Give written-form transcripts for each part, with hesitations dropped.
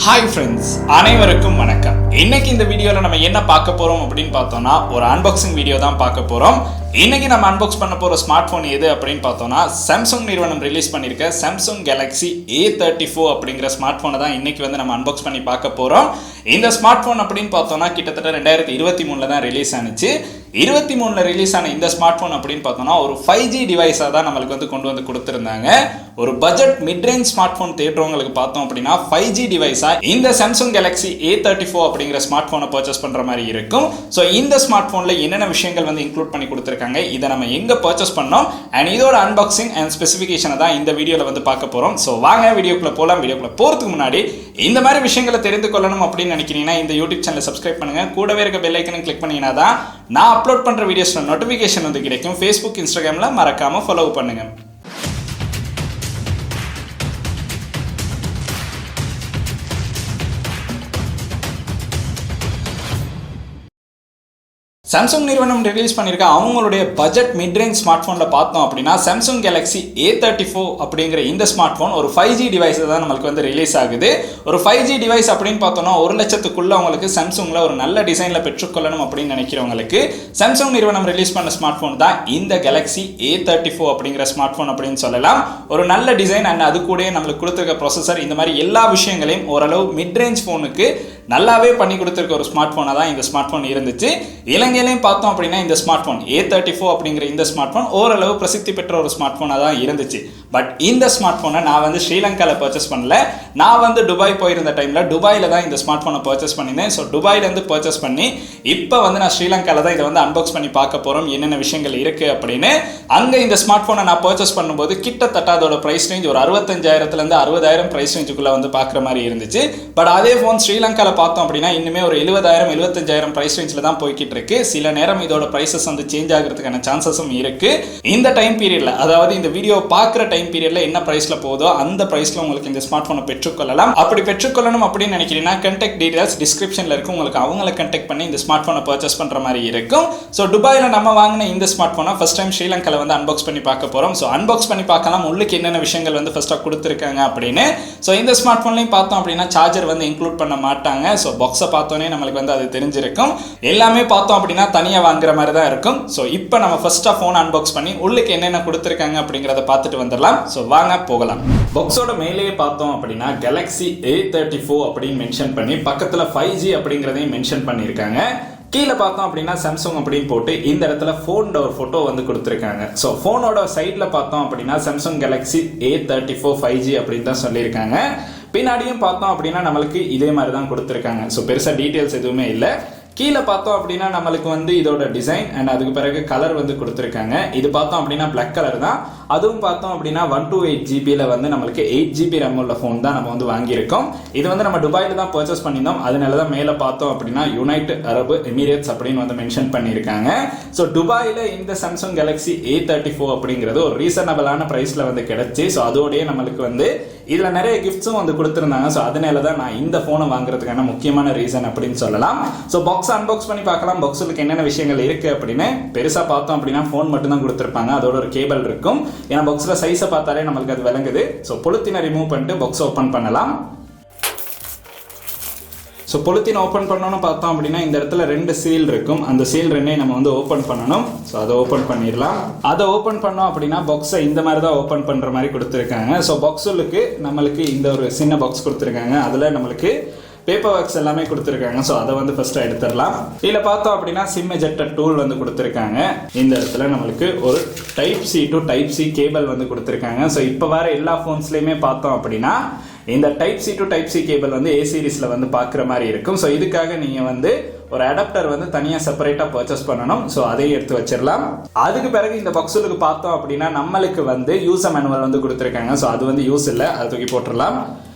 Hi friends, அனைவருக்கும் வணக்கம். இன்னைக்கு இந்த வீடியோவில் நம்ம என்ன பார்க்க போகிறோம் அப்படின்னு பார்த்தோம்னா ஒரு அன்பாக்சிங் வீடியோ தான் பார்க்க போகிறோம். இன்னைக்கு நம்ம அன்பாக்ஸ் பண்ண போகிற ஸ்மார்ட் ஃபோன் எது அப்படின்னு பார்த்தோம்னா சாம்சங் நிறுவனம் ரிலீஸ் பண்ணியிருக்க சாம்சங் கேலக்ஸி A34 அப்படிங்கிற ஸ்மார்ட் ஃபோனை தான் இன்னைக்கு வந்து நம்ம அன்பாக்ஸ் பண்ணி பார்க்க போகிறோம். இந்த ஸ்மார்ட் ஃபோன் அப்படின்னு பார்த்தோம்னா கிட்டத்தட்ட 2023 தான் ரிலீஸ் ஆனிச்சு. 23 ரிலீஸ் ஆன இந்த ஸ்மார்ட் ஃபோன் அப்படின்னு பார்த்தோம்னா ஒரு 5G டிவைஸாக தான் நம்மளுக்கு வந்து கொண்டு வந்து கொடுத்துருந்தாங்க. ஒரு பட்ஜெட் மிட்ரேஞ்ச் ஸ்மார்ட் ஃபோன் தேடுறவங்களுக்கு பார்த்தோம் அப்படின்னா 5G டிவைஸாக இந்த சாம்சங் கேலக்ஸி A34 அப்படிங்கிற ஸ்மார்ட் ஃபோனை பர்ச்சேஸ் பண்ணுற மாதிரி இருக்கும். ஸோ இந்த ஸ்மார்ட் ஃபோனில் என்னென்ன விஷயங்கள் வந்து இன்க்ளூட் பண்ணி கொடுத்துருக்காங்க, இதை நம்ம எங்கே பர்ச்சேஸ் பண்ணோம் அண்ட் இதோட அன்பாக்சிங் அண்ட் ஸ்பெசிஃபிகேஷனை தான் இந்த வீடியோவில் வந்து பார்க்க போகிறோம். ஸோ வாங்க வீடியோக்குள்ளே போகலாம். வீடியோக்குள்ளே போகிறதுக்கு முன்னாடி இந்த மாதிரி விஷயங்களை தெரிந்து கொள்ளணும் அப்படின்னு நினைக்கிறீங்கன்னா இந்த யூடியூப் சேனலை சப்ஸ்கிரைப் பண்ணுங்கள். கூடவே இருக்க பெல் ஐக்கனை கிளிக் பண்ணிங்கன்னா தான் நான் அப்லோட் பண்ணுற வீடியோஸில் நோட்டிஃபிகேஷன் வந்து கிடைக்கும். ஃபேஸ்புக், இன்ஸ்டாகிராமில் மறக்காமல் ஃபாலோ பண்ணுங்கள். சாம்சங் நிறுவனம் ரிலீஸ் பண்ணியிருக்க அவங்களுடைய பட்ஜெட் மிட்ரேஞ்ச் ஸ்மார்ட் ஃபோனில் பார்த்தோம் அப்படின்னா சாம்சங் கேலக்ஸி A34 அப்படிங்கிற இந்த ஸ்மார்ட் ஃபோன் ஒரு 5G டிவைஸ் தான் நம்மளுக்கு வந்து ரிலீஸ் ஆகுது. ஒரு 5G டிவைஸ் அப்படின்னு பார்த்தோம்னா 1 லட்சத்துக்குள்ள உங்களுக்கு சாம்சங்கில் ஒரு நல்ல டிசைனில் பெற்றுக்கொள்ளணும் அப்படின்னு நினைக்கிறவங்களுக்கு சாம்சங் நிறுவனம் ரிலீஸ் பண்ண ஸ்மார்ட் ஃபோன் தான் இந்த கேலக்ஸி A34 அப்படிங்கிற ஸ்மார்ட் ஃபோன் அப்படின்னு சொல்லலாம். ஒரு நல்ல டிசைன் அண்ட் அது கூட நம்மளுக்கு கொடுத்துருக்க ப்ராசஸர், இந்த மாதிரி எல்லா விஷயங்களையும் ஓரளவு மிட்ரேஞ்ச் ஃபோனுக்கு நல்லாவே பண்ணி கொடுத்துருக்க ஒரு ஸ்மார்ட் ஃபோனாக தான் இந்த ஸ்மார்ட் ஃபோன் இருந்துச்சு. இலங்கையிலையும் பார்த்தோம் அப்படின்னா இந்த ஸ்மார்ட் ஃபோன் A34 அப்படிங்கிற இந்த ஸ்மார்ட் ஃபோன் ஓரளவு பிரசித்தி பெற்ற ஒரு ஸ்மார்ட் ஃபோனாக தான் இருந்துச்சு. பட் இந்த ஸ்மார்ட் ஃபோனை நான் வந்து ஸ்ரீலங்காவில் பர்ச்சேஸ் பண்ணல. நான் வந்து துபாய் போயிருந்த டைமில் துபாயில் தான் இந்த ஸ்மார்ட் ஃபோனை பர்ச்சேஸ் பண்ணியிருந்தேன். ஸோ துபாயிலேருந்து பர்ச்சேஸ் பண்ணி இப்போ வந்து நான் ஸ்ரீலங்காவில் தான் இதை வந்து அன்பாக்ஸ் பண்ணி பார்க்க போகிறோம் என்னென்ன விஷயங்கள் இருக்குது அப்படின்னு. அங்கே இந்த ஸ்மார்ட் ஃபோனை நான் பர்ச்சேஸ் பண்ணும்போது கிட்டத்தட்ட அதோட ப்ரைஸ் ரேஞ்ச் ஒரு 65,000 60,000 ப்ரைஸ் ரேஞ்சுக்குள்ளே வந்து பார்க்குற மாதிரி இருந்துச்சு. பட் அதே ஃபோன் ஸ்ரீலங்காவில் பார்த்தோம் அப்படின்னா இன்னுமே ஒரு 70,000 75,000 ப்ரைஸ் ரேஞ்சில் தான் போய்கிட்டு இருக்கு. சில நேரம் இதோட ப்ரைஸஸ் வந்து சேஞ்ச் ஆகிறதுக்கான சான்சஸும் இருக்கு. இந்த டைம் பீரியட்ல, அதாவது இந்த வீடியோ பார்க்குற டைம் பீரியட்ல என்ன ப்ரைஸ்ல போதோ அந்த ப்ரைஸ்ல உங்களுக்கு இந்த ஸ்மார்ட் ஃபோனை பெற்றுக்கொள்ளலாம். அப்படி பெற்றுக்கொள்ளணும் அப்படின்னு நினைக்கிறீங்கன்னா கான்டாக்ட் டீடைல்ஸ் டிஸ்கிரிப்ஷன்ல இருக்கு. உங்களுக்கு அவங்களை கான்டாக்ட் பண்ணி இந்த ஸ்மார்ட் ஃபோனை பர்ச்சேஸ் பண்ற மாதிரி இருக்கும். ஸோ துபாயில நம்ம வாங்கின இந்த ஸ்மார்ட் ஃபோனை ஃபர்ஸ்ட் டைம் ஸ்ரீலங்காவில் வந்து அன்பாக்ஸ் பண்ணி பார்க்க போறோம். ஸோ அன்பாக்ஸ் பண்ணி பார்க்கலாம் உள்ளுக்கு என்னென்ன விஷயங்கள் வந்து ஃபர்ஸ்ட்டாக கொடுத்துருக்காங்க அப்படின்னு. ஸோ இந்த ஸ்மார்ட் ஃபோன்லையும் பார்த்தோம் அப்படின்னா சார்ஜர் வந்து இன்க்ளூட் பண்ண மாட்டாங்க. ஸோ பாக்ஸை பார்த்தோன்னே நம்மளுக்கு வந்து அது தெரிஞ்சிருக்கும். எல்லாமே பார்த்தோம் அப்படின்னா தனியாக வாங்குற மாதிரி தான் இருக்கும். ஸோ இப்போ நம்ம ஃபர்ஸ்ட்டாக ஃபோன் அன்பாக்ஸ் பண்ணி உள்ளுக்கு என்னென்ன கொடுத்துருக்காங்க அப்படிங்கிறத பார்த்துட்டு வந்துடலாம். ஸோ வாங்க போகலாம். பாக்ஸோட மேலேயே பார்த்தோம் அப்படின்னா கேலக்ஸி A34 அப்படின்னு மென்ஷன் பண்ணி பக்கத்தில் 5G அப்படிங்கிறதையும் மென்ஷன் பண்ணியிருக்காங்க. கீழே பார்த்தோம் அப்படின்னா சாம்சங் அப்படின்னு போட்டு இந்த இடத்துல ஃபோனோட ஒரு ஃபோட்டோ வந்து கொடுத்துருக்காங்க. ஸோ ஃபோனோட சைடில் பார்த்தோம் அப்படின்னா சாம்சங் கேலக்ஸி A34 5G அப்படின்னு தான் சொல்லியிருக்காங்க. பின்னாடியும் பார்த்தோம் அப்படின்னா நம்மளுக்கு இதே மாதிரி தான் கொடுத்துருக்காங்க. ஸோ பெருசாக டீட்டெயில்ஸ் எதுவுமே இல்லை. கீழே பார்த்தோம் அப்படின்னா நம்மளுக்கு வந்து இதோட டிசைன் அண்ட் அதுக்கு பிறகு கலர் வந்து கொடுத்துருக்காங்க. இது பார்த்தோம் அப்படின்னா பிளாக் கலர் தான். அதுவும் பார்த்தோம் அப்படின்னா 128 ஜிபியில் வந்து நம்மளுக்கு 8 GB RAM உள்ள ஃபோன் தான் நம்ம வந்து வாங்கியிருக்கோம். இது வந்து நம்ம துபாயில் தான் பர்ச்சேஸ் பண்ணியிருந்தோம். அதனால தான் மேலே பார்த்தோம் அப்படின்னா யுனைடெட் அரபு எமிரேட்ஸ் அப்படின்னு வந்து மென்ஷன் பண்ணியிருக்காங்க. ஸோ துபாயில் இந்த சாம்சங் கேலக்ஸி A34 அப்படிங்கிறது ஒரு ரீசனபிளான ப்ரைஸில் வந்து கிடைச்சி. ஸோ அதோடய நம்மளுக்கு வந்து இதில் நிறைய கிஃப்ட்ஸும் வந்து கொடுத்துருந்தாங்க. ஸோ அதனால தான் நான் இந்த ஃபோனை வாங்குறதுக்கான முக்கியமான ரீசன் அப்படின்னு சொல்லலாம். ஸோ பாக்ஸ் அன்பாக்ஸ் பண்ணி பார்க்கலாம். பாக்ஸுக்கு என்னென்ன விஷயங்கள் இருக்கு அப்படின்னு. பெருசாக பார்த்தோம் அப்படின்னா ஃபோன் மட்டும் தான் கொடுத்துருப்பாங்க. அதோட ஒரு கேபிள் இருக்கும். ஏன்னா பாக்ஸில் சைஸை பார்த்தாலே நம்மளுக்கு அது விளங்குது. ஸோ பொலித்தீனை ரிமூவ் பண்ணிட்டு பாக்ஸ் ஓப்பன் பண்ணலாம். ஸோ பொலித்தீன் ஓப்பன் பண்ணணும்னு பார்த்தோம் அப்படின்னா இந்த இடத்துல 2 சீல் இருக்கும். அந்த சீல் 2 நம்ம வந்து ஓப்பன் பண்ணணும். ஸோ அதை ஓப்பன் பண்ணிடலாம். அதை ஓப்பன் பண்ணோம் அப்படின்னா பாக்ஸை இந்த மாதிரி தான் ஓப்பன் பண்ணுற மாதிரி கொடுத்துருக்காங்க. ஸோ பாக்ஸுக்கு நம்மளுக்கு இந்த ஒரு சின்ன பாக்ஸ் கொடுத்துருக்காங்க. அதில் நம்மளுக்கு பேப்பர் ஒர்க்ஸ் எல்லாமே கொடுத்துருக்காங்க. ஸோ அதை வந்து ஃபர்ஸ்ட் எடுத்துடலாம். இதில் பார்த்தோம் அப்படின்னா சிம் எஜெக்டர் டூல் வந்து கொடுத்துருக்காங்க. இந்த இடத்துல நம்மளுக்கு ஒரு Type-C to Type-C கேபிள் வந்து கொடுத்துருக்காங்க. ஸோ இப்போ வர எல்லா ஃபோன்ஸ்லையுமே பார்த்தோம் அப்படின்னா இந்த Type-C to Type-C கேபிள் வந்து A சீரிஸ்ல வந்து பார்க்குற மாதிரி இருக்கும். ஸோ இதுக்காக நீங்கள் வந்து ஒரு அடாப்டர் வந்து தனியாக செப்பரேட்டாக பர்ச்சேஸ் பண்ணணும். ஸோ அதையும் எடுத்து வச்சிடலாம். அதுக்கு பிறகு இந்த பாக்ஸுக்கு பார்த்தோம் அப்படின்னா நம்மளுக்கு வந்து யூசர் மேனுவல் வந்து கொடுத்துருக்காங்க. ஸோ அது வந்து யூஸ் இல்லை, அதை தூக்கி போட்டுடலாம்.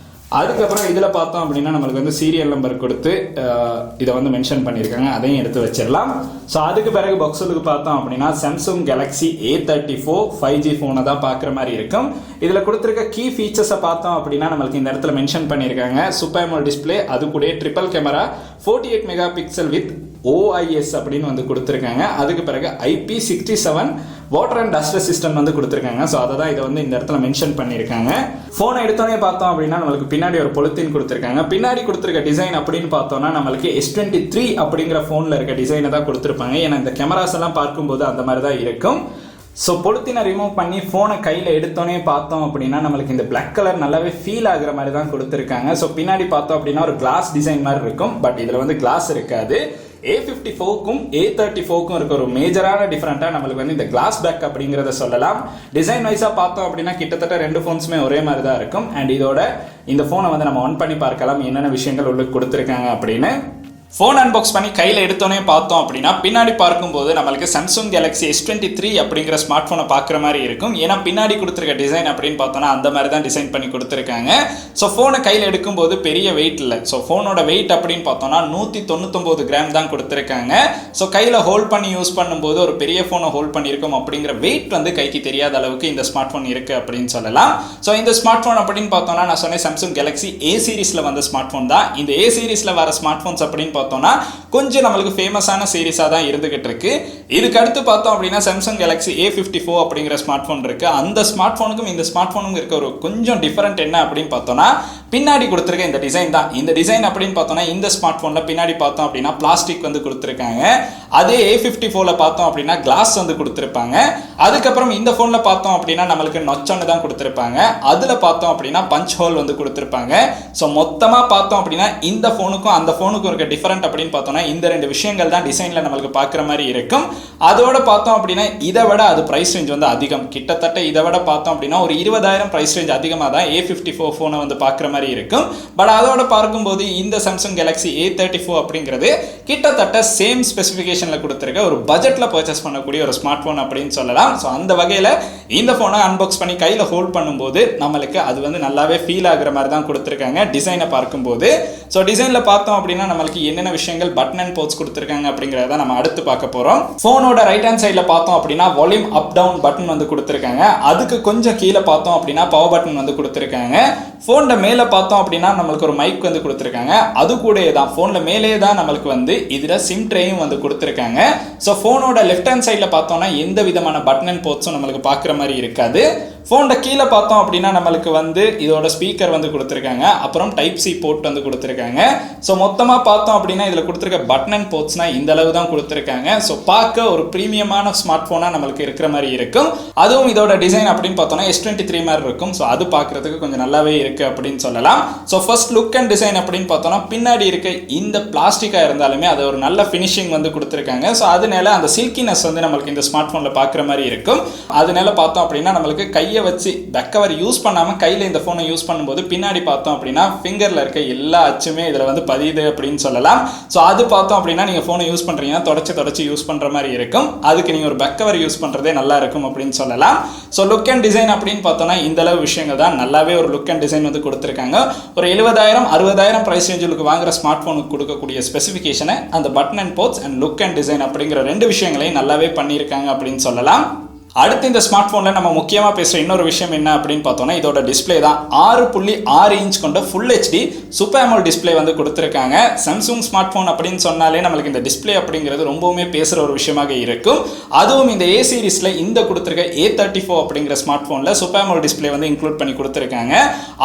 அதுக்கப்புறம் இதில் பார்த்தோம் அப்படின்னா நம்மளுக்கு வந்து சீரியல் நம்பர் கொடுத்து இதை வந்து மென்ஷன் பண்ணியிருக்காங்க. அதையும் எடுத்து வச்சிடலாம். ஸோ அதுக்கு பிறகு பாக்ஸுக்கு பார்த்தோம் அப்படின்னா சாம்சங் கேலக்ஸி A34 5G ஃபோனை தான் பார்க்குற மாதிரி இருக்கும். இதில் கொடுத்துருக்க கீ ஃபீச்சர்ஸை பார்த்தோம் அப்படின்னா நம்மளுக்கு இந்த இடத்துல மென்ஷன் பண்ணியிருக்காங்க. சூப்பர் AMOLED டிஸ்பிளே, அது கூட triple camera 48 MP with OIS அப்படின்னு வந்து கொடுத்துருக்காங்க. அதுக்கு பிறகு IP67 water and dust resistant வந்து கொடுத்துருக்காங்க. ஸோ அதை தான் இதை வந்து இந்த இடத்துல மென்ஷன் பண்ணியிருக்காங்க. ஃபோனை எடுத்தோடனே பார்த்தோம் அப்படின்னா நம்மளுக்கு பின்னாடி ஒரு பொலித்தீன் கொடுத்துருக்காங்க. பின்னாடி கொடுத்துருக்க டிசைன் அப்படின்னு பார்த்தோம்னா நம்மளுக்கு A23 அப்படிங்கிற ஃபோனில் இருக்க டிசைனை தான் கொடுத்துருப்பாங்க. ஏன்னா இந்த கேமராஸ் எல்லாம் பார்க்கும்போது அந்த மாதிரி தான் இருக்கும். ஸோ பொலித்தீனை ரிமூவ் பண்ணி ஃபோனை கையில் எடுத்தோன்னே பார்த்தோம் அப்படின்னா நம்மளுக்கு இந்த பிளாக் கலர் நல்லாவே ஃபீல் ஆகுற மாதிரி தான் கொடுத்துருக்காங்க. ஸோ பின்னாடி பார்த்தோம் அப்படின்னா ஒரு கிளாஸ் டிசைன் மாதிரி இருக்கும். பட் இதில் வந்து கிளாஸ் இருக்காது. A54க்கும் A34க்கும் இருக்க ஒரு மேஜரான டிஃபரெண்ட்டாக நம்மளுக்கு வந்து இந்த கிளாஸ் பேக் அப்படிங்கிறத சொல்லலாம். டிசைன் வைஸாக பார்த்தோம் அப்படின்னா கிட்டத்தட்ட ரெண்டு ஃபோன்ஸுமே ஒரே மாதிரி தான் இருக்கும். அண்ட் இதோட இந்த ஃபோனை வந்து நம்ம ஆன் பண்ணி பார்க்கலாம் என்னென்ன விஷயங்கள் உள்ளே கொடுத்துருக்காங்க அப்படின்னு. ஃபோன் அன்பாக்ஸ் பண்ணி கையில் எடுத்தோன்னே பார்த்தோம் அப்படின்னா பின்னாடி பார்க்கும்போது நம்மளுக்கு சாம்சங் கேலக்ஸி S23 அப்படிங்கிற ஸ்மார்ட் ஃபோனை பார்க்குற மாதிரி இருக்கும். ஏன்னா பின்னாடி கொடுத்துருக்க டிசைன் அப்படின்னு பார்த்தோன்னா அந்த மாதிரி தான் டிசைன் பண்ணி கொடுத்துருக்காங்க. ஸோ ஃபோனை கையில் எடுக்கும்போது பெரிய வெயிட் இல்லை. ஸோ ஃபோனோட வெயிட் அப்படின்னு பார்த்தோன்னா 199 கிராம் தான் கொடுத்துருக்காங்க. ஸோ கையில் ஹோல்ட் பண்ணி யூஸ் பண்ணும்போது ஒரு பெரிய ஃபோனை ஹோல்ட் பண்ணியிருக்கோம் அப்படிங்கிற வெயிட் வந்து கைக்கு தெரியாத அளவுக்கு இந்த ஸ்மார்ட் ஃபோன் இருக்குது அப்படின்னு சொல்லலாம். ஸோ இந்த ஸ்மார்ட் ஃபோன் அப்படின்னு பார்த்தோன்னா நான் சொன்னேன் சாம்சங் கேலக்ஸி A சீரிஸில் வந்த ஸ்மார்ட் ஃபோன் தான். இந்த A சீரிஸில் வர ஸ்மார்ட் ஃபோன்ஸ் அப்படின்னு பார்த்தோம்னா கொஞ்சம் நம்மளுக்கு ஃபேமஸான சீரிஸாக தான் இருந்துகிட்டு இருக்கு. இதுக்கு அடுத்து பார்த்தோம் அப்படின்னா சாம்சங் கேலக்ஸி A54 அப்படிங்கிற ஸ்மார்ட் ஃபோன் இருக்கு. அந்த ஸ்மார்ட் ஃபோனுக்கும் இந்த ஸ்மார்ட் ஃபோனுக்கும் இருக்க ஒரு கொஞ்சம் டிஃபரெண்ட் என்ன அப்படின்னு பார்த்தோம்னா பின்னாடி கொடுத்துருக்க இந்த டிசைன் தான். இந்த டிசைன் அப்படின்னு பார்த்தோம்னா இந்த ஸ்மார்ட் ஃபோனில் பின்னாடி பார்த்தோம் அப்படின்னா பிளாஸ்டிக் வந்து கொடுத்துருக்காங்க. அதே A54ல பார்த்தோம் அப்படின்னா கிளாஸ் வந்து கொடுத்துருப்பாங்க. அதுக்கப்புறம் இந்த ஃபோனில் பார்த்தோம் அப்படின்னா நம்மளுக்கு நொச்சொன்னு தான் கொடுத்துருப்பாங்க. அதில் பார்த்தோம் அப்படின்னா பஞ்ச் ஹோல் வந்து கொடுத்துருப்பாங்க. ஸோ மொத்தமாக பார்த்தோம் அப்படின்னா இந்த ஃபோனுக்கும் அந்த ஃபோனுக்கும் இருக்க டிஃபரெண்ட் அப்படின்னு பார்த்தோம்னா இந்த ரெண்டு விஷயங்கள் தான் டிசைனில் நம்மளுக்கு பார்க்குற மாதிரி இருக்கும். அதோட பார்த்தோம் அப்படின்னா இதை விட அது ப்ரைஸ் ரேஞ்ச் வந்து அதிகம். கிட்டத்தட்ட இதை விட பார்த்தோம் அப்படின்னா ஒரு 20,000 ப்ரைஸ் ரேஞ்ச் அதிகமாக தான் A54 ஃபோனை வந்து பார்க்குற மாதிரி இருக்கும். பட் அதோட பார்க்கும்போது இந்த சாம்சங் கேலக்ஸி A34 அப்படிங்கிறது கிட்டத்தட்ட சேம் ஸ்பெசிஃபிகேஷனில் கொடுத்துருக்க ஒரு பட்ஜெட்டில் பர்ச்சேஸ் பண்ணக்கூடிய ஒரு ஸ்மார்ட் ஃபோன் அப்படின்னு சொல்லலாம். ஸோ அந்த வகையில் இந்த ஃபோனை அன்பாக்ஸ் பண்ணி கையில் ஹோல்ட் பண்ணும்போது நம்மளுக்கு அது வந்து நல்லாவே ஃபீல் ஆகுற மாதிரி தான் கொடுத்துருக்காங்க டிசைனை பார்க்கும்போது. ஸோ டிசைனில் பார்த்தோம் அப்படின்னா நம்மளுக்கு என்னென்ன விஷயங்கள் பட்டன் அண்ட் போர்ட்ஸ் கொடுத்துருக்காங்க அப்படிங்கிறத நம்ம அடுத்து பார்க்க போகிறோம். ஃபோனோட ரைட் ஹேண்ட் சைடில் பார்த்தோம் அப்படின்னா வால்யூம் அப் டவுன் பட்டன் வந்து கொடுத்துருக்காங்க. அதுக்கு கொஞ்சம் கீழே பார்த்தோம் அப்படின்னா பவர் பட்டன் வந்து கொடுத்துருக்காங்க. ஃபோனோட மேலே பார்த்தோம் அப்படின்னா நம்மளுக்கு ஒரு மைக் வந்து கொடுத்துருக்காங்க. அது கூட தான் ஃபோனில் மேலே தான் நம்மளுக்கு வந்து இதில் சிம் ட்ரேயும் வந்து கொடுத்துருக்காங்க. ஸோ ஃபோனோட லெஃப்ட் ஹேண்ட் சைடில் பார்த்தோம்னா எந்த விதமான பட்டன் அண்ட் போர்ட்ஸும் நம்மளுக்கு பார்க்குற மாதிரி இருக்காது. ஃபோனோட கீழே பார்த்தோம் அப்படின்னா நம்மளுக்கு வந்து இதோட ஸ்பீக்கர் வந்து கொடுத்துருக்காங்க. அப்புறம் டைப் சி போர்ட் வந்து கொடுத்துருக்காங்க. ஸோ மொத்தமாக பார்த்தோம் அப்படின்னா இதில் கொடுத்துருக்க பட்டன் அண்ட் போர்ட்ஸ்னால் இந்த அளவு தான் கொடுத்துருக்காங்க. ஸோ பார்க்க ஒரு ப்ரீமியமான ஸ்மார்ட் ஃபோனாக நம்மளுக்கு இருக்கிற மாதிரி இருக்கும். அதுவும் இதோட டிசைன் அப்படின்னு பார்த்தோம்னா S23 மாதிரி இருக்கும். ஸோ அது பார்க்குறதுக்கு கொஞ்சம் நல்லாவே இருக்குது அப்படின்னு சொல்லலாம். So first look and design அப்படின்னு பார்த்தோம்னா பின்னாடி இருக்க இந்த பிளாஸ்டிக்காக இருந்தாலுமே அது ஒரு நல்ல ஃபினிஷிங் வந்து கொடுத்துருக்காங்க. ஸோ அதனால அந்த சில்கினஸ் வந்து நம்மளுக்கு இந்த ஸ்மார்ட் ஃபோனில் பார்க்குற மாதிரி இருக்கும். அதனால பார்த்தோம் அப்படின்னா நம்மளுக்கு கையை வச்சு பேக் கவர் யூஸ் பண்ணாமல் கையில் இந்த ஃபோனை யூஸ் பண்ணும்போது பின்னாடி பார்த்தோம் அப்படின்னா ஃபிங்கரில் இருக்க எல்லா அச்சுமே இதில் வந்து பதியுது அப்படின்னு சொல்லலாம். ஸோ அது பார்த்தோம் அப்படின்னா நீங்கள் ஃபோனை யூஸ் பண்ணுறீங்கன்னா தொடச்சி யூஸ் பண்ணுற மாதிரி இருக்கும். அதுக்கு நீங்கள் ஒரு பேக் கவர் யூஸ் பண்ணுறதே நல்லா இருக்கும் அப்படின்னு சொல்லலாம். ஸோ லுக் அண்ட் டிசைன் அப்படின்னு பார்த்தோம்னா இந்த அளவு விஷயங்கள் தான் நல்லாவே ஒரு லுக் அண்ட் டிசைன் வந்து கொடுத்துருக்காங்க. ஒரு 70,000 60,000 ப்ரைஸ் ரேஞ்சுக்கு வாங்குற ஸ்மார்ட் ஃபோனுக்கு கொடுக்கக்கூடிய ஸ்பெசிஃபிகேஷனை அந்த button and ports and look and design அப்படிங்கிற ரெண்டு விஷயங்களையும் நல்லாவே பண்ணியிருக்காங்க அப்படின்னு சொல்லலாம். அடுத்து இந்த ஸ்மார்ட் ஃபோனில் நம்ம முக்கியமாக பேசுகிற இன்னொரு விஷயம் என்ன அப்படின்னு பார்த்தோம்னா இதோட டிஸ்பிளே தான். 6.6 இன்ச் கொண்ட full HD super AMOLED display வந்து கொடுத்துருக்காங்க. சாம்சங் ஸ்மார்ட் ஃபோன் அப்படின்னு சொன்னாலே நம்மளுக்கு இந்த டிஸ்பிளே அப்படிங்கிறது ரொம்பவுமே பேசுகிற ஒரு விஷயமாக இருக்கும். அதுவும் இந்த A சீரிஸில் இந்த கொடுத்துருக்க A34 அப்படிங்கிற ஸ்மார்ட் ஃபோனில் சூப்பர் AMOLED டிஸ்பிளே வந்து இன்க்ளூட் பண்ணி கொடுத்துருக்காங்க.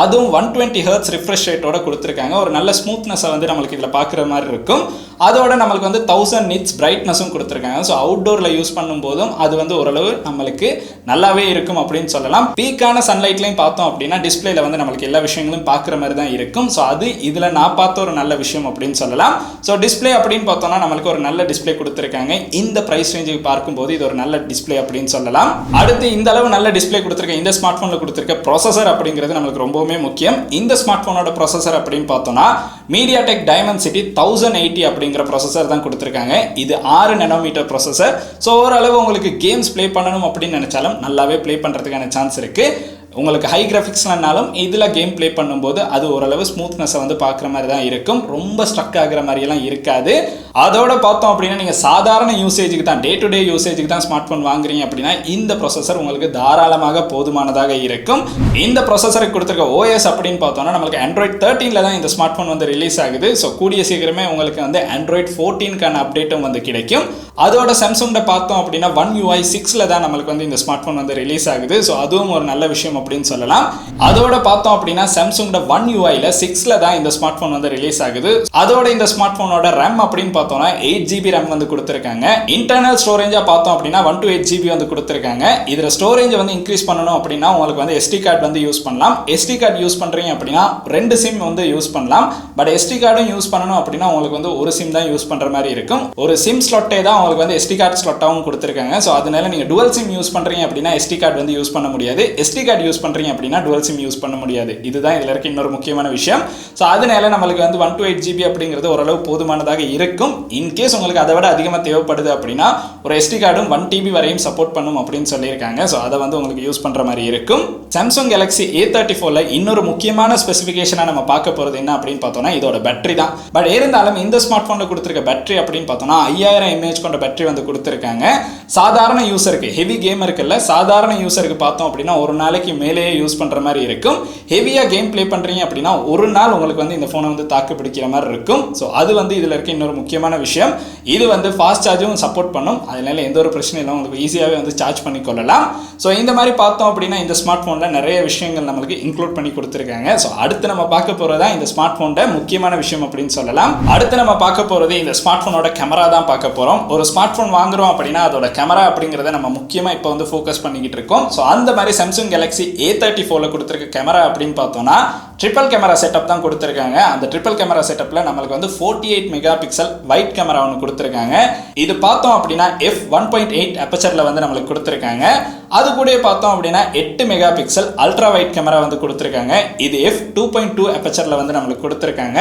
அதுவும் 120 Hz ரிஃப்ரெஷ் ரேட்டோட கொடுத்துருக்காங்க. ஒரு நல்ல ஸ்மூத்னஸை வந்து நம்மளுக்கு இதில் பார்க்குற மாதிரி இருக்கும். அதோட நம்மளுக்கு வந்து 1000 nits பிரைட்னஸும் கொடுத்துருக்காங்க. ஸோ அவுட்டோரில் யூஸ் பண்ணும்போதும் அது வந்து ஓரளவு நம்மளுக்கு நல்லாவே இருக்கும் அப்படின்னு சொல்லலாம். பீக்கான சன்லைட்லையும் பார்த்தோம் அப்படின்னா டிஸ்பிளேல வந்து நம்மளுக்கு எல்லா விஷயங்களும் பார்க்குற மாதிரி தான் இருக்கும். ஸோ அது இதில் நான் பார்த்த ஒரு நல்ல விஷயம் அப்படின்னு சொல்லலாம். ஸோ டிஸ்பிளே அப்படின்னு பார்த்தோம்னா நம்மளுக்கு ஒரு நல்ல டிஸ்பிளே கொடுத்துருக்காங்க. இந்த ப்ரைஸ் ரேஞ்சுக்கு பார்க்கும்போது இது ஒரு நல்ல டிஸ்பிளே அப்படின்னு சொல்லலாம். அடுத்து இந்த அளவு நல்ல டிஸ்பிளே கொடுத்துருக்க இந்த ஸ்மார்ட் ஃபோனில் கொடுத்துருக்க ப்ராசஸர் அப்படிங்கிறது நம்மளுக்கு ரொம்பவுமே முக்கியம். இந்த ஸ்மார்ட் ஃபோனோட ப்ராசஸர் அப்படின்னு பார்த்தோம்னா MediaTek Dimensity 1080 அப்படிங்கிற ப்ராசஸர் தான் கொடுத்துருக்காங்க. இது 6 nanometer ப்ராசஸர். ஸோ ஓரளவு உங்களுக்கு கேம்ஸ் ப்ளே பண்ணணும் அப்படின்னு நினைச்சாலும் நல்லாவே ப்ளே பண்ணுறதுக்கான சான்ஸ் இருக்குது. உங்களுக்கு ஹை கிராஃபிக்ஸ்னாலும் இதில் கேம் ப்ளே பண்ணும்போது அது ஓரளவு ஸ்மூத்னஸை வந்து பார்க்குற மாதிரி தான் இருக்கும். ரொம்ப ஸ்ட்ரக் ஆகிற மாதிரியெல்லாம் இருக்காது. அதோட பார்த்தோம் அப்படின்னா நீங்கள் சாதாரண யூசேஜுக்கு தான், டே டு டே யூசேஜுக்கு தான் ஸ்மார்ட் ஃபோன் வாங்குறீங்க அப்படின்னா இந்த ப்ரொசஸர் உங்களுக்கு தாராளமாக போதுமானதாக இருக்கும். இந்த ப்ரொசஸருக்கு கொடுத்துருக்க ஓஎஸ் அப்படின்னு பார்த்தோம்னா நம்மளுக்கு Android 13 தான் இந்த ஸ்மார்ட் ஃபோன் வந்து ரிலீஸ் ஆகுது. ஸோ கூடிய சீக்கிரமே உங்களுக்கு வந்து Android 14க்கான அப்டேட்டும் வந்து கிடைக்கும். அதோட சாம்சங்கில் பார்த்தோம் அப்படின்னா One UI 6 தான் நம்மளுக்கு வந்து இந்த ஸ்மார்ட் ஃபோன் வந்து ரிலீஸ் ஆகுது. ஸோ அதுவும் ஒரு நல்ல விஷயம் அப்படின்னு சொல்லலாம். அதோட பார்த்தோம் அப்படின்னா சாம்சங்கோட One UI 6 தான் இந்த ஸ்மார்ட் ஃபோன் வந்து ரிலீஸ் ஆகுது. அதோட இந்த ஸ்மார்ட் ஃபோனோட RAM அப்படின்னு பார்த்தோம்னா 8GB RAM வந்து கொடுத்துருக்காங்க. இன்டர்னல் ஸ்டோரேஜா பார்த்தோம் அப்படின்னா 128GB வந்து கொடுத்துருக்காங்க. இதுல ஸ்டோரேஜ் வந்து இன்க்ரீஸ் பண்ணணும் அப்படின்னா உங்களுக்கு வந்து SD கார்டு வந்து யூஸ் பண்ணலாம். SD கார்டு யூஸ் பண்றீங்க அப்படின்னா 2 சிம் வந்து யூஸ் பண்ணலாம். பட் SD கார்டும் யூஸ் பண்ணணும் அப்படின்னா உங்களுக்கு வந்து ஒரு சிம் தான் யூஸ் பண்ற மாதிரி இருக்கும். ஒரு சிம் ஸ்லாட்டே தான் உங்களுக்கு வந்து SD கார்டு ஸ்லாட்டாவும் கொடுத்துருக்காங்க. ஸோ அதனால நீங்க டுவல் சிம் யூஸ் பண்றீங்க அப்படின்னா SD கார்டு வந்து யூஸ் பண்ண முடியாது. SD கார்டு யூஸ் பண்றீங்க அப்படின்னா டுவல் சிம் யூஸ் பண்ண முடியாது. இதுதான் இதுல இருக்க இன்னொரு முக்கியமான விஷயம். ஸோ அதனால நம்மளுக்கு வந்து 128GB அப்படிங்கிறது ஓரளவு போதுமானதாக இருக்கும். இன்கேஸ் உங்களுக்கு அதை விட அதிகமாக தேவைப்படுது அப்படின்னா ஒரு SD கார்டும் 1TB வரையும் சப்போர்ட் பண்ணும் அப்படின்னு சொல்லியிருக்காங்க. ஸோ அதை வந்து உங்களுக்கு யூஸ் பண்ற மாதிரி இருக்கும். சாம்சங் கேலக்ஸி A34ல இன்னொரு முக்கியமான ஸ்பெசிஃபிகேஷனாக நம்ம பார்க்க போறது என்ன அப்படின்னு பார்த்தோம்னா இதோட பேட்டரி தான். பட் இருந்தாலும் இந்த ஸ்மார்ட் ஃபோனில் கொடுத்துருக்க பேட்டரி அப்படின்னு பார்த்தோம்னா 5000 mAh கொண்ட பேட்டரி வந்து கொடுத்துருக்காங்க. சாதாரண யூசருக்கு, ஹெவி கேமருக்கு இல்லை, சாதாரண யூசருக்கு பார்த்தோம் அப்படின்னா ஒரு நாளைக்கு மேலேயே யூஸ் பண்ற மாதிரி இருக்கும். ஹெவியா கேம் ப்ளே பண்றீங்க அப்படின்னா ஒரு நாள் உங்களுக்கு வந்து இந்த போனை வந்து தாக்கு பிடிக்கிற மாதிரி இருக்கும். ஸோ அது வந்து இதுல இருக்க இன்னொரு முக்கியமான விஷயம். இது வந்து ஃபாஸ்ட் சார்ஜும் சப்போர்ட் பண்ணும். அதனால எந்த ஒரு பிரச்சனையும் இல்லை, உங்களுக்கு ஈஸியாகவே வந்து சார்ஜ் பண்ணி கொள்ளலாம். ஸோ இந்த மாதிரி பார்த்தோம் அப்படின்னா இந்த ஸ்மார்ட் ஃபோனில் நிறைய விஷயங்கள் நம்மளுக்கு இன்க்ளூட் பண்ணி கொடுத்துருக்காங்க. ஸோ அடுத்து நம்ம பார்க்க போறதா இந்த ஸ்மார்ட் ஃபோனோட முக்கியமான விஷயம் அப்படின்னு சொல்லலாம். அடுத்து நம்ம பார்க்க போறது இந்த ஸ்மார்ட் ஃபோனோட கேமரா தான் பார்க்க போறோம். ஒரு ஸ்மார்ட் ஃபோன் வாங்குறோம் அப்படின்னா அதோட கேமரா அப்படிங்கிறத நம்ம முக்கியமாக இப்போ வந்து ஃபோக்கஸ் பண்ணிக்கிட்டு இருக்கோம். ஸோ அந்த மாதிரி சாம்சங் கேலக்ஸி A34ல கொடுத்துருக்க கேமரா அப்படின்னு பார்த்தோம்னா ட்ரிபிள் கேமரா செட்டப் தான் கொடுத்துருக்காங்க. அந்த ட்ரிபிள் கேமரா செட்டப்ல நம்மளுக்கு வந்து 48 மெகா பிக்சல் வைட் கேமரா ஒன்று கொடுத்துருக்காங்க. இது பார்த்தோம் அப்படின்னா f1.8 அப்பச்சர்ல வந்து நம்மளுக்கு கொடுத்துருக்காங்க. அது கூட பார்த்தோம் அப்படின்னா 8 mega pixel ultra wide camera வந்து கொடுத்துருக்காங்க. இது f2.2 அப்பச்சர்ல வந்து நம்மளுக்கு கொடுத்துருக்காங்க.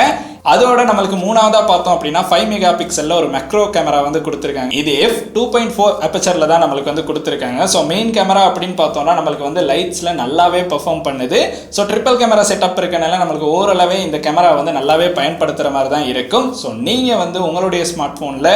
அதோட நம்மளுக்கு மூணாவதா பார்த்தோம் அப்படின்னா 5 மெகா பிக்சல்ல ஒரு மேக்ரோ கேமரா வந்து கொடுத்துருக்காங்க. இது f2.4 அப்பச்சர்ல தான் நம்மளுக்கு வந்து கொடுத்துருக்காங்க. ஸோ மெயின் கேமரா அப்படின்னு பார்த்தோம்னா நம்மளுக்கு வந்து லைட்ஸ்ல நல்லாவே பெர்ஃபார்ம் பண்ணுது. ஸோ ட்ரிபிள் கேமரா செட்டப் இருக்கனால நம்மளுக்கு ஓரளவே இந்த கேமரா வந்து நல்லாவே பயன்படுத்துற மாதிரி தான் இருக்கும். ஸோ நீங்க வந்து உங்களுடைய ஸ்மார்ட் போன்ல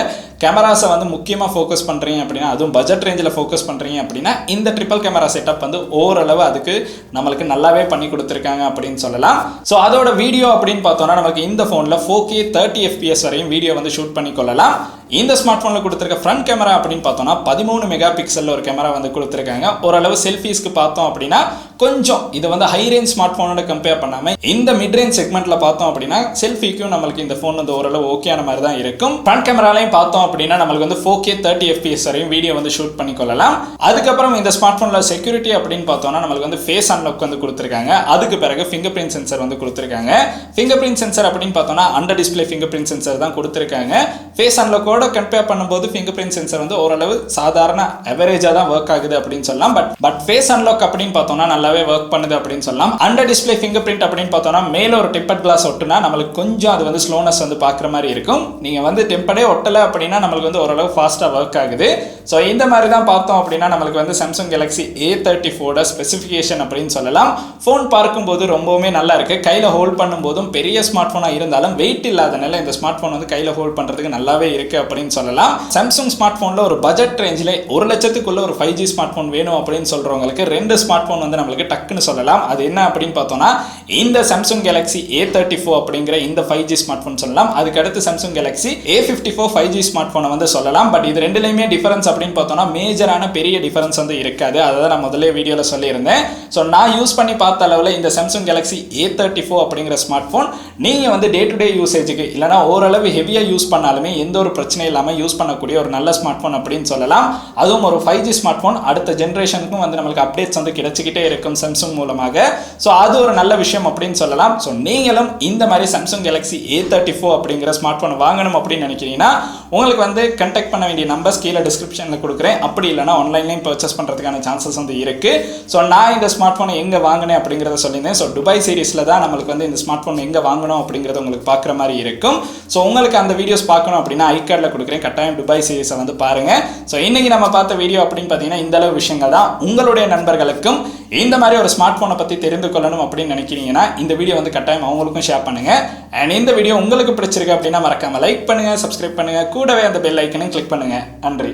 கேமராஸை வந்து முக்கியமாக ஃபோக்கஸ் பண்ணுறீங்க அப்படின்னா, அதுவும் பட்ஜெட் ரேஞ்சில் ஃபோக்கஸ் பண்ணுறீங்க அப்படின்னா இந்த ட்ரிபிள் கேமரா செட்டப் வந்து ஓரளவு அதுக்கு நம்மளுக்கு நல்லாவே பண்ணி கொடுத்துருக்காங்க அப்படின்னு சொல்லலாம். ஸோ அதோட வீடியோ அப்படின்னு பார்த்தோம்னா நமக்கு இந்த ஃபோனில் 4K 30 FPS வரையும் வீடியோ வந்து ஷூட் பண்ணி கொள்ளலாம். இந்த ஸ்மார்ட் ஃபோனில் கொடுத்துருக்க ஃப்ரண்ட் கேமரா அப்படின்னு பார்த்தோம்னா 13 மெகா பிக்சலில் ஒரு கேமரா வந்து கொடுத்துருக்காங்க. ஓரளவு செல்ஃபீஸ்க்கு பார்த்தோம் அப்படின்னா கொஞ்சம் இது வந்து ஹை ரேஞ்ச் ஸ்மார்ட் ஃபோனோட கம்பேர் பண்ணாமல் இந்த மிட் ரேஞ்ச் செக்மெண்ட்டில் பார்த்தோம் அப்படின்னா செல்ஃபிக்கும் நம்மளுக்கு இந்த ஃபோன் வந்து ஓரளவு ஓகேயான மாதிரி தான் இருக்கும். ஃப்ரண்ட் கேமராலையும் பார்த்தோம் அப்படின்னா நம்மளுக்கு வந்து 4K 30 FPS வரையும் வீடியோ வந்து ஷூட் பண்ணி கொள்ளலாம். அதுக்கப்புறம் இந்த ஸ்மார்ட் ஃபோனில் செக்யூரிட்டி அப்படின்னு பார்த்தோம்னா நம்மளுக்கு வந்து ஃபேஸ் அன்லாக் வந்து கொடுத்துருக்காங்க. அதுக்கு பிறகு ஃபிங்கர் பிரிண்ட் சென்சர் வந்து கொடுத்துருக்காங்க. ஃபிங்கர் பிரிண்ட் சென்சர் அப்படின்னு பார்த்தோம்னா under display finger print sensor தான் கொடுத்துருக்காங்க. ஃபேஸ் அன்லாக்கோட கம்பேர் பண்ணும்போது ஃபிங்கர் பிரிண்ட் சென்சர் வந்து ஓரளவு சாதாரண அவரேஜா தான் ஒர்க் ஆகுது அப்படின்னு சொல்லலாம். பட் ஃபேஸ் அன்லாக் அப்படின்னு பார்த்தோம்னா நல்லாவே ஒர்க் பண்ணுது அப்படின்னு சொல்லலாம். அண்டர் டிஸ்பிளே ஃபிங்கர் பிரிண்ட் அப்படின்னு பார்த்தோம்னா மேல ஒரு டெம்பர்ட் கிளாஸ் ஒட்டுனா நம்மளுக்கு கொஞ்சம் அது வந்து ஸ்லோனஸ் வந்து பார்க்குற மாதிரி இருக்கும். நீங்க வந்து டெம்பர்டே ஒட்டலை அப்படின்னா நம்மளுக்கு வந்து ஓரளவு ஃபாஸ்டா ஒர்க் ஆகுது. ஸோ இந்த மாதிரி தான் பார்த்தோம் அப்படின்னா நம்மளுக்கு வந்து சாம்சங் கேலக்ஸி A34 ஸ்பெசிஃபிகேஷன் அப்படின்னு சொல்லலாம். ஃபோன் பார்க்கும்போது ரொம்பவுமே நல்லா இருக்கு. கையில ஹோல்ட் பண்ணும்போதும் பெரிய ஸ்மார்ட் போனா இருந்தாலும் வெயிட் இல்லாதனால இந்த ஸ்மார்ட் போன் வந்து கையில ஹோல்ட் பண்றதுக்கு நல்லாவே இருக்கு அப்படின்னு சொல்லலாம். சாம்சங் ஸ்மார்ட் போன்ல ஒரு பட்ஜெட் ரேஞ்சில் 1 லட்சத்துக்குள்ள ஒரு 5G ஸ்மார்ட் போன் வேணும் அப்படின்னு சொல்றவங்களுக்கு 2 ஸ்மார்ட் போன் வந்து நம்மளுக்கு டக்குன்னு சொல்லலாம். அது என்ன அப்படின்னு பார்த்தோம்னா இந்த சாம்சங் கேலக்ஸி A34 அப்படிங்கிற இந்த 5G ஸ்மார்ட் போன் சொல்லலாம். அதுக்கு அடுத்து Samsung Galaxy A54 5G smart போனை வந்து சொல்லலாம். பட் இது ரெண்டுலையுமே டிஃபரன்ஸ் அப்படின்னு பார்த்தோம்னா மேஜரான பெரிய டிஃபரன்ஸ் வந்து இருக்காது. அதை நான் முதல்ல வீடியோவில் சொல்லியிருந்தேன். ஸோ நான் யூஸ் பண்ணி பார்த்த அளவில் இந்த சாம்சங் கேலக்ஸி A34 அப்படிங்கிற ஸ்மார்ட் போன் நீங்கள் வந்து டே டு டே யூசேஜுக்கு இல்லைனா ஓரளவு ஹெவியாக யூஸ் பண்ணாலுமே எந்த ஒரு பிரச்சனையும் இல்லாமல் யூஸ் பண்ணக்கூடிய ஒரு நல்ல ஸ்மார்ட் போன் அப்படின்னு சொல்லலாம். அதுவும் ஒரு 5G ஸ்மார்ட் போன் அடுத்த ஜென்ரேஷனுக்கும் வந்து நம்மளுக்கு அப்டேட்ஸ் வந்து கிடைச்சிக்கிட்டே இருக்கும் சாம்சங் மூலமாக. ஸோ அது ஒரு நல்ல விஷயம் அப்படின்னு சொல்லலாம். ஸோ நீங்களும் இந்த மாதிரி சாம்சங் கேலக்ஸி A34 அப்படிங்கிற ஸ்மார்ட் போன் வாங்கணும் அப்படின்னு நினைக்கிறீங்கன்னா உங்களுக்கு வந்து கண்டெக்ட் பண்ண வேண்டிய நம்பர்ஸ் கீழே டிஸ்கிரிப்ஷனில் கொடுக்குறேன். அப்படி இல்லைனா ஆன்லைன்லையும் பர்ச்சேஸ் பண்ணுறதுக்கான சான்சஸ் வந்து இருக்கு. ஸோ நான் இந்த ஸ்மார்ட் போனை எங்கே வாங்கினேன் அப்படிங்கிறத சொல்லியிருந்தேன். ஸோ துபாய் சீரிஸில் தான் நம்மளுக்கு வந்து இந்த ஸ்மார்ட் போன் எங்கே வாங்கணும் அப்படிங்கிறத உங்களுக்கு பார்க்குற மாதிரி இருக்கும். ஸோ உங்களுக்கு அந்த வீடியோஸ் பார்க்கணும் அப்படின்னா ஐகார்டில் கொடுக்குறேன். கட்டாயம் துபாய் சீரிஸை வந்து பாருங்க. ஸோ இன்னைக்கு நம்ம பார்த்த வீடியோ அப்படின்னு பார்த்தீங்கன்னா இந்த அளவு விஷயங்கள் தான். உங்களுடைய நண்பர்களுக்கும் இந்த மாதிரி ஒரு ஸ்மார்ட் ஃபோனை பற்றி தெரிந்து கொள்ளணும் அப்படின்னு நினைக்கிறீங்கன்னா இந்த வீடியோ வந்து கட்டாயம் அவங்களுக்கும் ஷேர் பண்ணுங்கள். அண்ட் இந்த வீடியோ உங்களுக்கு பிடிச்சிருக்கு அப்படின்னா மறக்காமல் லைக் பண்ணுங்கள், சப்ஸ்கிரைப் பண்ணுங்கள், கூடவே அந்த பெல் ஐக்கனையும் கிளிக் பண்ணுங்கள். நன்றி.